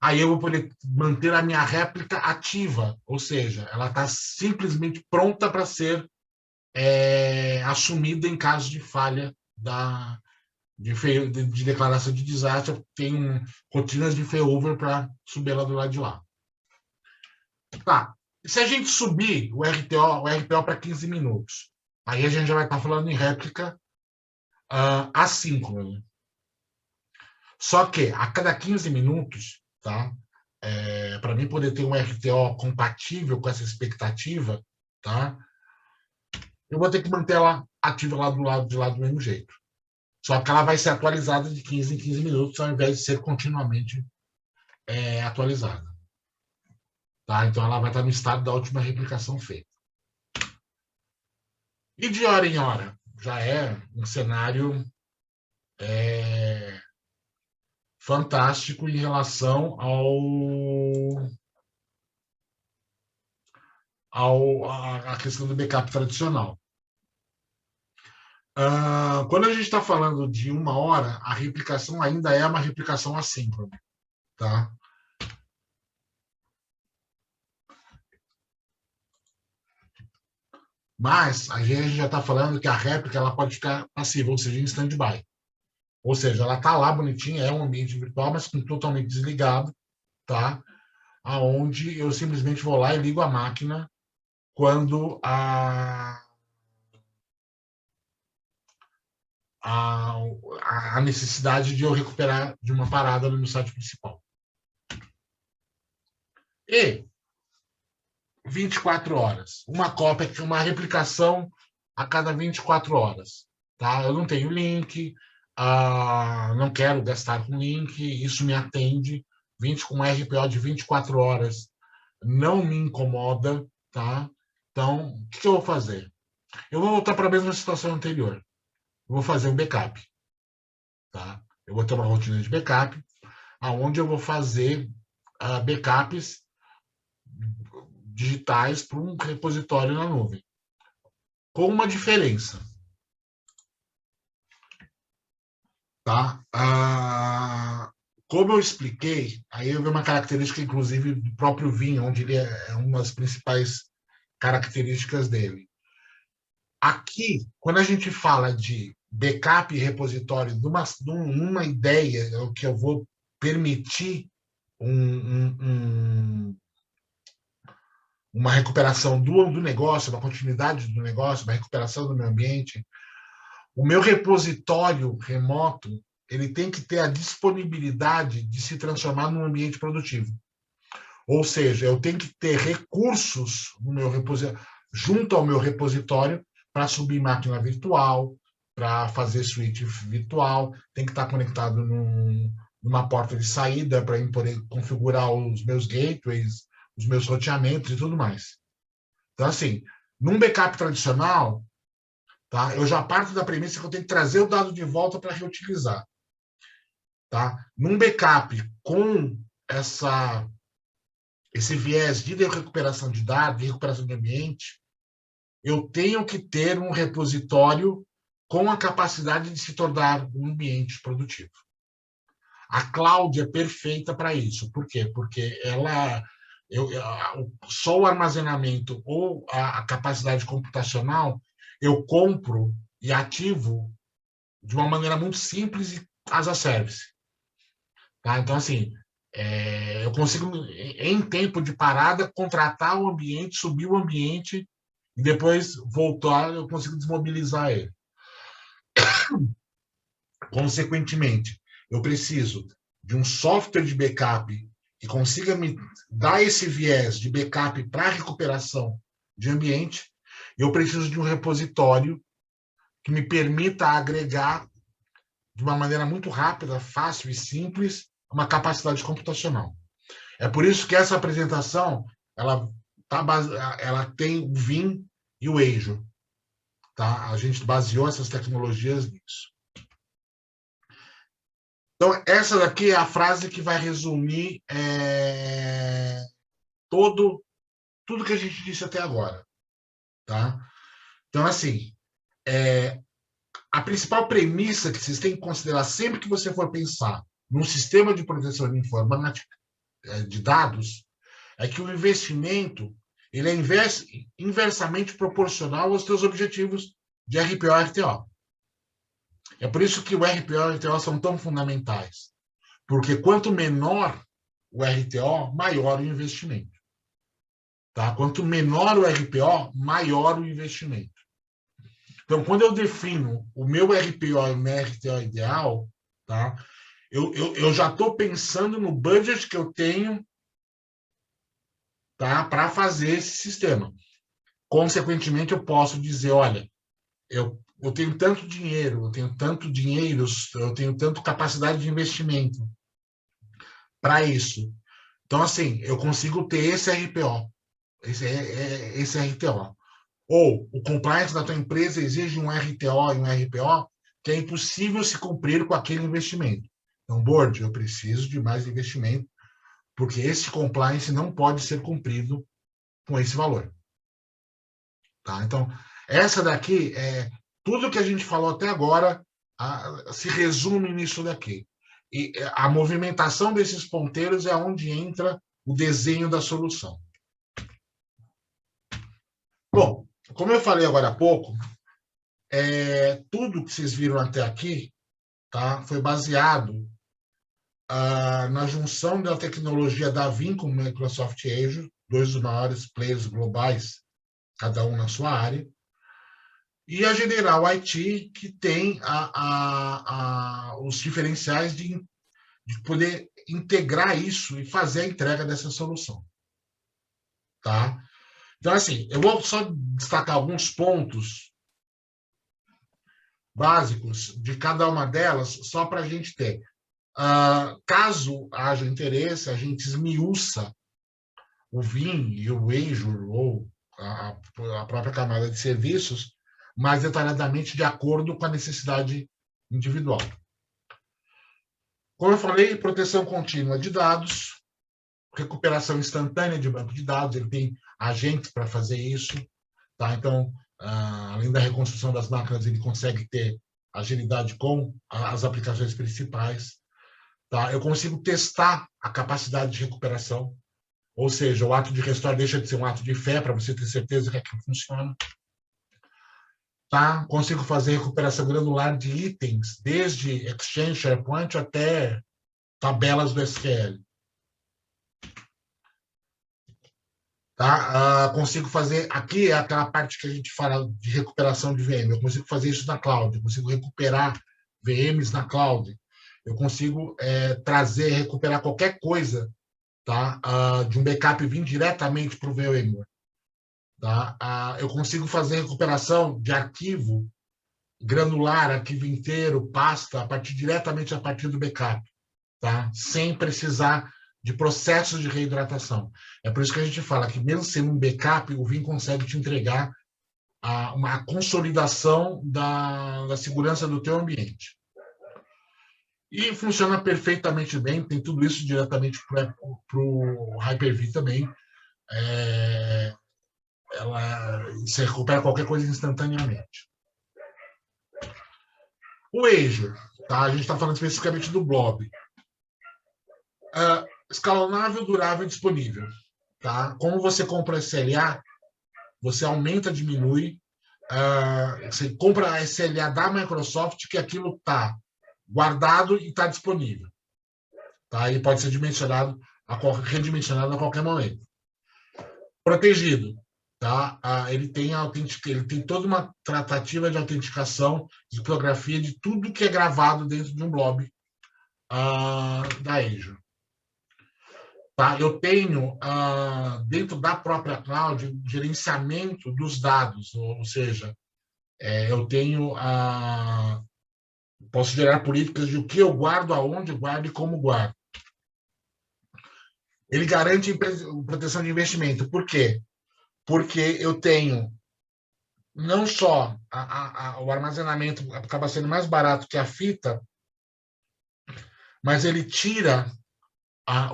Aí eu vou poder manter a minha réplica ativa, ou seja, ela está simplesmente pronta para ser assumida em caso de falha de declaração de desastre. Tem rotinas de failover para subir ela do lado de lá. Tá. Se a gente subir o RPO para 15 minutos, aí a gente já vai estar falando em réplica assíncrona. Só que a cada 15 minutos, tá? Para mim poder ter um RTO compatível com essa expectativa, tá? Eu vou ter que manter ela ativa lá do lado de lá do mesmo jeito. Só que ela vai ser atualizada de 15 em 15 minutos, ao invés de ser continuamente atualizada. Tá? Então ela vai estar no estado da última replicação feita. E de hora em hora, já é um cenário fantástico em relação à questão do backup tradicional. Quando a gente está falando de 1 hora, a replicação ainda é uma replicação assíncrona. Tá? Mas a gente já está falando que a réplica ela pode ficar passiva, ou seja, em stand-by. Ou seja, ela está lá bonitinha, é um ambiente virtual, mas totalmente desligado, tá? Aonde eu simplesmente vou lá e ligo a máquina quando a necessidade de eu recuperar de uma parada no meu site principal. E 24 horas. Uma cópia, uma replicação a cada 24 horas. Tá? Eu não tenho link, não quero gastar com link, isso me atende. Com RPO de 24 horas não me incomoda. Tá? Então, o que eu vou fazer? Eu vou voltar para a mesma situação anterior. Eu vou fazer um backup. Tá? Eu vou ter uma rotina de backup, onde eu vou fazer backups digitais para um repositório na nuvem. Com uma diferença. Tá? Como eu expliquei, aí eu vi uma característica, inclusive, do próprio Vim, onde ele é uma das principais características dele. Aqui, quando a gente fala de backup e repositório de uma ideia, o que eu vou permitir uma recuperação do negócio, uma continuidade do negócio, uma recuperação do meio ambiente, o meu repositório remoto ele tem que ter a disponibilidade de se transformar num ambiente produtivo. Ou seja, eu tenho que ter recursos no meu junto ao meu repositório para subir máquina virtual, para fazer switch virtual, tem que estar conectado numa porta de saída para poder configurar os meus gateways, os meus roteamentos e tudo mais. Então, assim, num backup tradicional, tá, eu já parto da premissa que eu tenho que trazer o dado de volta para reutilizar. Tá? Num backup com esse viés de recuperação de dados, de recuperação de ambiente, eu tenho que ter um repositório com a capacidade de se tornar um ambiente produtivo. A cloud é perfeita para isso. Por quê? Porque só o armazenamento ou a capacidade computacional eu compro e ativo de uma maneira muito simples e as a service. Tá? Então, assim, eu consigo, em tempo de parada, contratar o ambiente, subir o ambiente e depois voltar, eu consigo desmobilizar ele. Consequentemente, eu preciso de um software de backup que consiga me dar esse viés de backup para recuperação de ambiente. Eu preciso de um repositório que me permita agregar de uma maneira muito rápida, fácil e simples uma capacidade computacional. É por isso que essa apresentação ela tem o Vim e o Azure. Tá? A gente baseou essas tecnologias nisso. Então, essa daqui é a frase que vai resumir tudo que a gente disse até agora. Tá? Então, assim, a principal premissa que vocês têm que considerar sempre que você for pensar num sistema de proteção de informática, de dados, é que o investimento ele é inversamente proporcional aos seus objetivos de RPO e RTO. É por isso que o RPO e o RTO são tão fundamentais. Porque quanto menor o RTO, maior o investimento. Tá? Quanto menor o RPO, maior o investimento. Então, quando eu defino o meu RPO e o meu RTO ideal, tá? eu já estou pensando no budget que eu tenho, tá? Para fazer esse sistema. Consequentemente, eu posso dizer, olha, eu tenho tanto dinheiro, eu tenho tanto capacidade de investimento para isso. Então, assim, eu consigo ter esse RPO, esse RTO. Ou o compliance da tua empresa exige um RTO e um RPO que é impossível se cumprir com aquele investimento. Então, board, eu preciso de mais investimento, porque esse compliance não pode ser cumprido com esse valor. Tá? Então, essa daqui é tudo que a gente falou até agora se resume nisso daqui. E a movimentação desses ponteiros é onde entra o desenho da solução. Bom, como eu falei agora há pouco, tudo que vocês viram até aqui, tá, foi baseado na junção da tecnologia da Vim com o Microsoft Azure, dois dos maiores players globais, cada um na sua área, e a General IT, que tem os diferenciais de poder integrar isso e fazer a entrega dessa solução. tá? Então, assim, eu vou só destacar alguns pontos básicos de cada uma delas, só para a gente ter. Caso haja interesse, a gente esmiuça o VIM e o Azure, ou a própria camada de serviços, mais detalhadamente de acordo com a necessidade individual. Como eu falei, proteção contínua de dados, recuperação instantânea de banco de dados, ele tem agentes para fazer isso, tá? Então, além da reconstrução das máquinas, ele consegue ter agilidade com as aplicações principais, tá? Eu consigo testar a capacidade de recuperação, ou seja, o ato de restore deixa de ser um ato de fé para você ter certeza que aquilo funciona. Tá? Consigo fazer recuperação granular de itens, desde Exchange, SharePoint até tabelas do SQL. Tá? Consigo fazer, aqui é aquela parte que a gente fala de recuperação de VM, eu consigo fazer isso na cloud, eu consigo recuperar VMs na cloud, eu consigo trazer, recuperar qualquer coisa, tá? De um backup vir diretamente para o VMware. Tá? Eu consigo fazer recuperação de arquivo granular, arquivo inteiro, pasta, diretamente a partir do backup, tá? Sem precisar de processos de reidratação. É por isso que a gente fala que, mesmo sendo um backup, o Vim consegue te entregar uma consolidação da segurança do teu ambiente. E funciona perfeitamente bem, tem tudo isso diretamente para o Hyper-V também. Você recupera qualquer coisa instantaneamente. O Azure, tá? A gente está falando especificamente do Blob. Escalonável, durável e disponível. Tá? Como você compra SLA, você aumenta, diminui. Você compra a SLA da Microsoft, que aquilo está guardado e está disponível. Tá? E pode ser redimensionado a qualquer momento. Protegido. Tá? Ele tem toda uma tratativa de autenticação, de criptografia, de tudo que é gravado dentro de um blob da Azure. Tá? Eu tenho, dentro da própria cloud, gerenciamento dos dados, ou seja, eu tenho, posso gerar políticas de o que eu guardo, aonde guardo e como guardo. Ele garante proteção de investimento. Por quê? Porque eu tenho não só o armazenamento acaba sendo mais barato que a fita, mas ele tira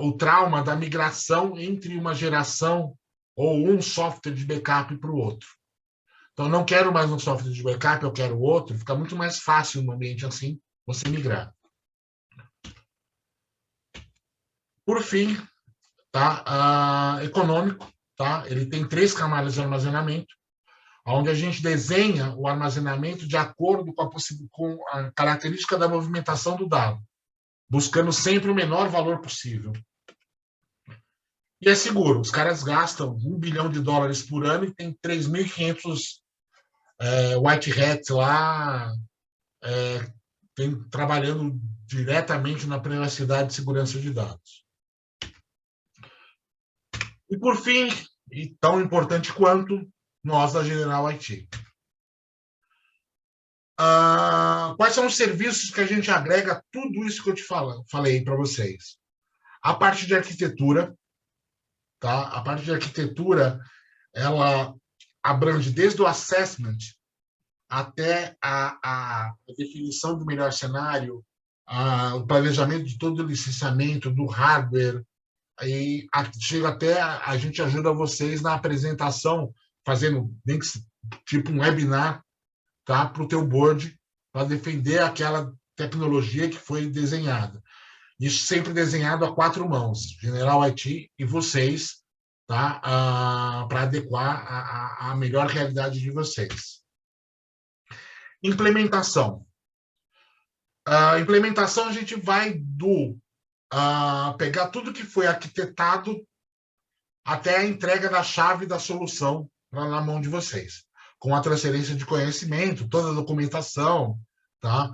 o trauma da migração entre uma geração ou um software de backup para o outro. Então, não quero mais um software de backup, eu quero outro. Fica muito mais fácil no ambiente assim você migrar. Por fim, tá? Econômico, tá? Ele tem 3 camadas de armazenamento, onde a gente desenha o armazenamento de acordo com a característica da movimentação do dado, buscando sempre o menor valor possível. E é seguro. Os caras gastam $1 bilhão por ano e tem 3.500 white hats lá trabalhando diretamente na privacidade e segurança de dados. E, por fim, e tão importante quanto, nós da General IT. Quais são os serviços que a gente agrega a tudo isso que eu te falei para vocês? A parte de arquitetura, tá? A parte de arquitetura, ela abrange desde o assessment até a definição do melhor cenário, o planejamento de todo o licenciamento do hardware, e chega até a gente ajuda vocês na apresentação, fazendo tipo um webinar, tá, para o teu board, para defender aquela tecnologia que foi desenhada. Isso sempre desenhado a 4 mãos, General IT e vocês, tá, para adequar a melhor realidade de vocês. Implementação. Implementação, a gente vai pegar tudo que foi arquitetado até a entrega da chave da solução na mão de vocês, com a transferência de conhecimento, toda a documentação, tá?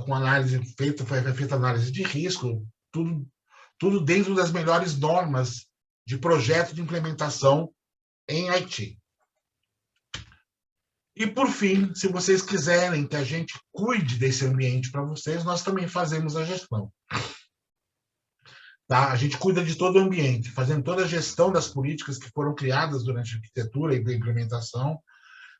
Com análise foi feita análise de risco, tudo dentro das melhores normas de projeto de implementação em IT. E, por fim, se vocês quiserem que a gente cuide desse ambiente para vocês, nós também fazemos a gestão. Tá? A gente cuida de todo o ambiente, fazendo toda a gestão das políticas que foram criadas durante a arquitetura e da implementação,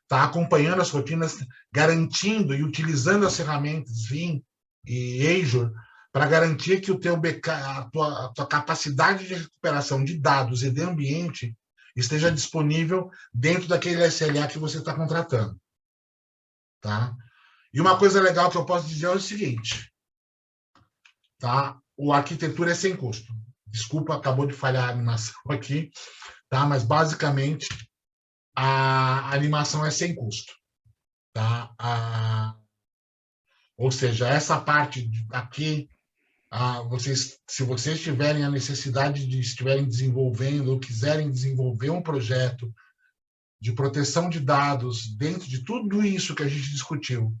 tá? Acompanhando as rotinas, garantindo e utilizando as ferramentas Vim e Azure para garantir que o teu a tua capacidade de recuperação de dados e de ambiente esteja disponível dentro daquele SLA que você está contratando. Tá? E uma coisa legal que eu posso dizer é o seguinte, tá? O arquitetura é sem custo. Desculpa, acabou de falhar a animação aqui, tá? Mas basicamente a animação é sem custo. Tá? Ou seja, essa parte aqui, se vocês tiverem a necessidade de estiverem desenvolvendo ou quiserem desenvolver um projeto de proteção de dados dentro de tudo isso que a gente discutiu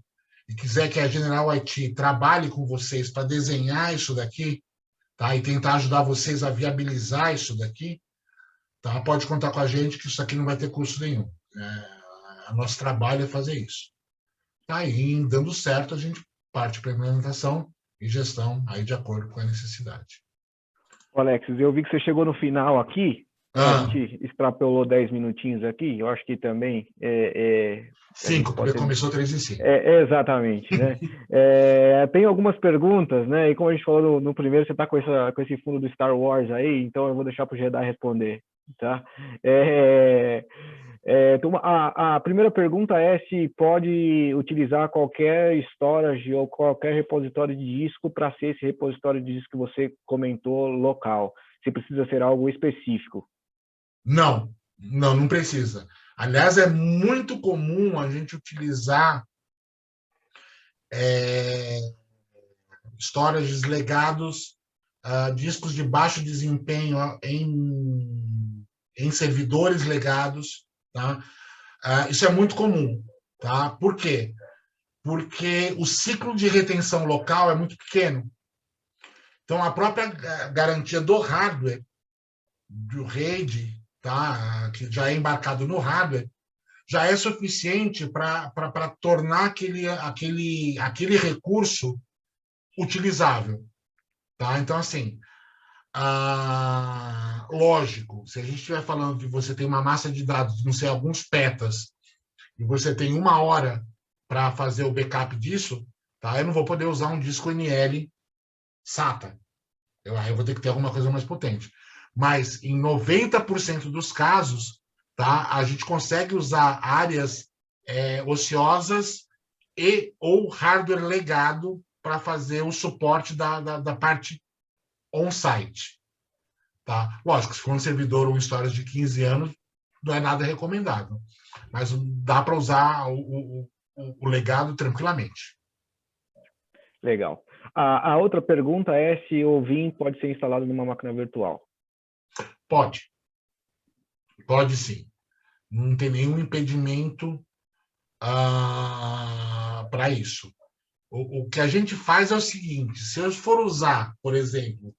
e quiser que a General IT trabalhe com vocês para desenhar isso daqui, tá? E tentar ajudar vocês a viabilizar isso daqui, tá? Pode contar com a gente que isso aqui não vai ter custo nenhum. O nosso trabalho é fazer isso. Tá? E dando certo, a gente parte para a implementação e gestão aí de acordo com a necessidade. Alex, eu vi que você chegou no final aqui, a gente extrapolou 10 minutinhos aqui, eu acho que também... 5, porque começou 3:05. Exatamente, né? Tem algumas perguntas, né? E como a gente falou no primeiro, você está com esse fundo do Star Wars aí, então eu vou deixar para o Jedi responder, tá? Então, a primeira pergunta é se pode utilizar qualquer storage ou qualquer repositório de disco para ser esse repositório de disco que você comentou local. Se precisa ser algo específico. Não precisa. Aliás, é muito comum a gente utilizar storages legados, discos de baixo desempenho em servidores legados. Tá? Isso é muito comum. Tá? Por quê? Porque o ciclo de retenção local é muito pequeno. Então, a própria garantia do hardware, do RAID, tá? Que já é embarcado no hardware, já é suficiente para tornar aquele recurso utilizável. Tá? Então, assim, lógico, se a gente estiver falando que você tem uma massa de dados, não sei, alguns petas, e você tem 1 hora para fazer o backup disso, tá? Eu não vou poder usar um disco NL SATA. Eu vou ter que ter alguma coisa mais potente. Mas em 90% dos casos, tá? A gente consegue usar áreas ociosas ou hardware legado para fazer o suporte da parte on-site. Tá? Lógico, se for um servidor ou histórias de 15 anos, não é nada recomendável. Mas dá para usar o legado tranquilamente. Legal. A outra pergunta é se o Vim pode ser instalado numa máquina virtual. Pode. Pode sim. Não tem nenhum impedimento para isso. O que a gente faz é o seguinte, se eu for usar, por exemplo,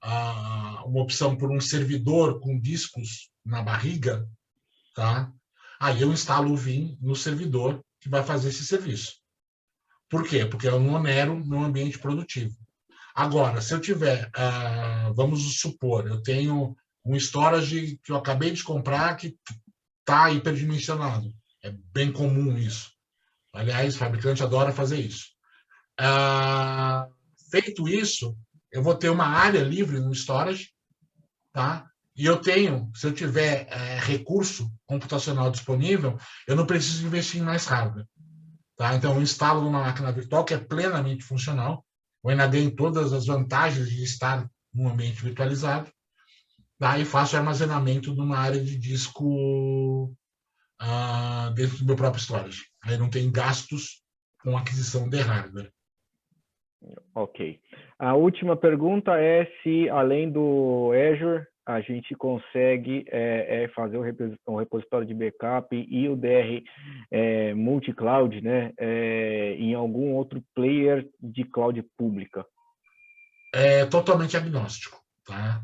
uma opção por um servidor com discos na barriga, tá? Aí eu instalo o Vim no servidor que vai fazer esse serviço. Por quê? Porque eu não onero no ambiente produtivo. Agora, se eu tiver, vamos supor, eu tenho um storage que eu acabei de comprar que está hiperdimensionado. É bem comum isso. Aliás, o fabricante adora fazer isso. Feito isso, eu vou ter uma área livre no storage, tá? E eu tenho, se eu tiver recurso computacional disponível, eu não preciso investir em mais hardware. Tá? Então, eu instalo numa máquina virtual que é plenamente funcional. Eu ainda ganho todas as vantagens de estar num ambiente virtualizado. Tá? E faço armazenamento numa área de disco dentro do meu próprio storage. Aí não tem gastos com aquisição de hardware. Ok. A última pergunta é se, além do Azure, a gente consegue fazer um repositório de backup e o DR multi-cloud, né, em algum outro player de cloud pública. É totalmente agnóstico. tá?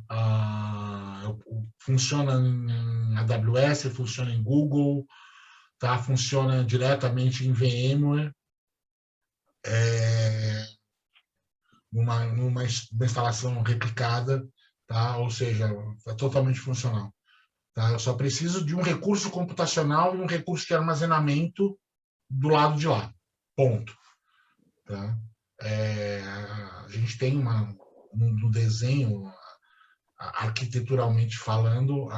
Funciona em AWS, funciona em Google, tá? Funciona diretamente em VMware, numa instalação replicada, tá? Ou seja, é totalmente funcional. Tá? Eu só preciso de um recurso computacional e um recurso de armazenamento do lado de lá. Ponto. Tá? A gente tem no desenho, arquiteturalmente falando,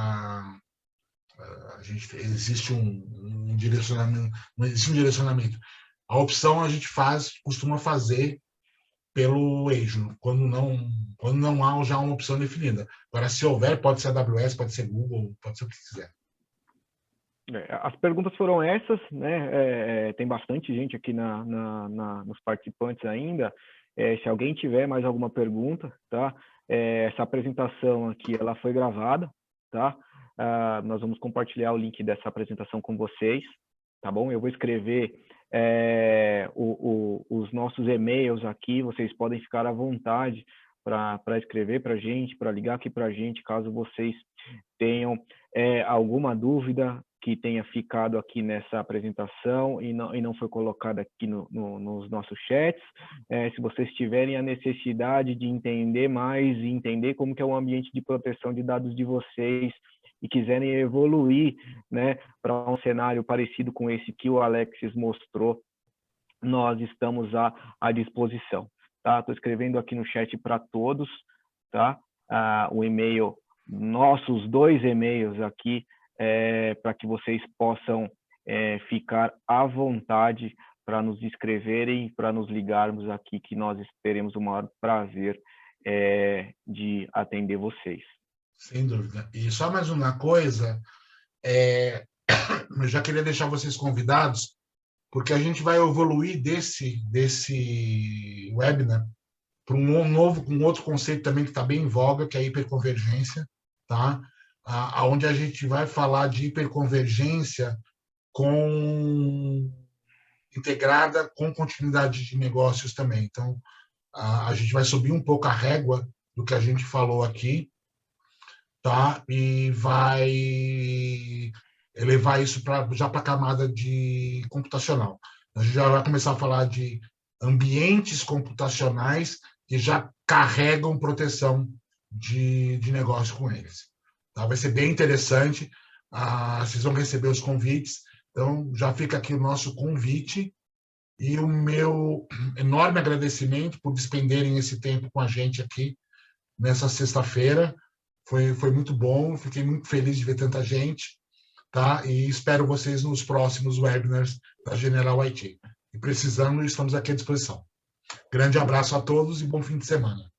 existe um direcionamento, não existe um direcionamento. A opção a gente costuma fazer pelo Azure, quando não há já uma opção definida. Agora, se houver, pode ser AWS, pode ser Google, pode ser o que quiser. As perguntas foram essas, né? Tem bastante gente aqui nos participantes ainda. Se alguém tiver mais alguma pergunta, tá? Essa apresentação aqui, ela foi gravada, tá? Nós vamos compartilhar o link dessa apresentação com vocês, tá bom? Eu vou escrever os nossos e-mails aqui, vocês podem ficar à vontade para escrever para a gente, para ligar aqui para a gente, caso vocês tenham alguma dúvida que tenha ficado aqui nessa apresentação e não foi colocada aqui nos nossos chats. Se vocês tiverem a necessidade de entender mais e entender como que é o ambiente de proteção de dados de vocês e quiserem evoluir, né, para um cenário parecido com esse que o Alexis mostrou, nós estamos à disposição. Tá? Estou escrevendo aqui no chat para todos, tá? O e-mail, nossos 2 e-mails aqui, para que vocês possam ficar à vontade para nos escreverem, para nos ligarmos aqui, que nós teremos o maior prazer de atender vocês. Sem dúvida. E só mais uma coisa, eu já queria deixar vocês convidados, porque a gente vai evoluir desse webinar para um outro conceito também que está bem em voga, que é a hiperconvergência, tá? Onde a gente vai falar de hiperconvergência integrada com continuidade de negócios também. Então, a gente vai subir um pouco a régua do que a gente falou aqui, tá? E vai elevar isso já para a camada de computacional. A gente já vai começar a falar de ambientes computacionais que já carregam proteção de negócio com eles. Tá? Vai ser bem interessante. Vocês vão receber os convites. Então, já fica aqui o nosso convite e o meu enorme agradecimento por despenderem esse tempo com a gente aqui nessa sexta-feira. Foi muito bom, fiquei muito feliz de ver tanta gente, tá? E espero vocês nos próximos webinars da General IT. E precisando, estamos aqui à disposição. Grande abraço a todos e bom fim de semana.